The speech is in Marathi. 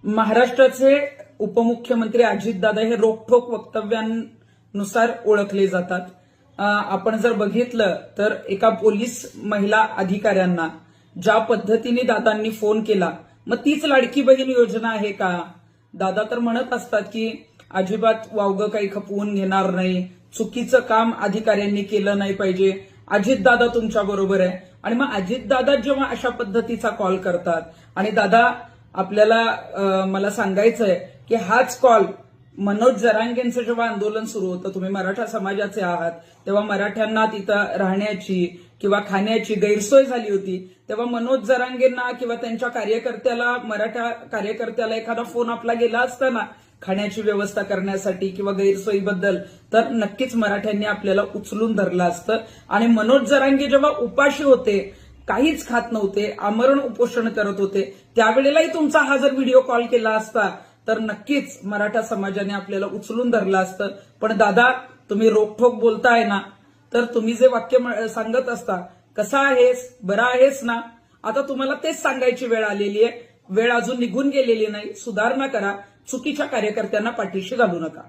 महाराष्ट्राचे उपमुख्यमंत्री अजितदादा हे रोखठोक वक्तव्यांनुसार ओळखले जातात. आपण जर बघितलं तर एका पोलीस महिला अधिकाऱ्यांना ज्या पद्धतीने दादांनी फोन केला, मग तीच लाडकी बहीण योजना आहे का? दादा तर म्हणत असतात की अजिबात वावगं काही खपवून घेणार नाही, चुकीचं काम अधिकाऱ्यांनी केलं नाही पाहिजे, अजितदादा तुमच्या बरोबर आहे. आणि मग अजितदादा जेव्हा अशा पद्धतीचा कॉल करतात आणि दादा आपल्याला मला सांगायचंय की हाच कॉल मनोज जरांगेंचं जेव्हा आंदोलन सुरू होतं, तुम्ही मराठा समाजाचे आहात, तेव्हा मराठ्यांना तिथं राहण्याची किंवा खाण्याची गैरसोय झाली होती, तेव्हा मनोज जरांगेंना किंवा त्यांच्या कार्यकर्त्याला, मराठा कार्यकर्त्याला एखादा फोन आपला गेला असता ना खाण्याची व्यवस्था करण्यासाठी किंवा गैरसोयीबद्दल, तर नक्कीच मराठ्यांनी आपल्याला उचलून धरलं असतं. आणि मनोज जरांगे जेव्हा उपाशी होते, काहीच खात नव्हते, आमरण उपोषण करत होते, त्यावेळेलाही तुमचा हा जर व्हिडिओ कॉल केला असता तर नक्कीच मराठा समाजाने आपल्याला उचलून धरलं असतं. पण दादा, तुम्ही रोखठोक बोलताय ना, तर तुम्ही जे वाक्य सांगत असता, कसा आहेस, बरा आहेस ना, आता तुम्हाला तेच सांगायची वेळ आलेली आहे. वेळ अजून निघून गेलेली नाही. सुधारणा करा, चुकीच्या कार्यकर्त्यांना पाठीशी घालू नका.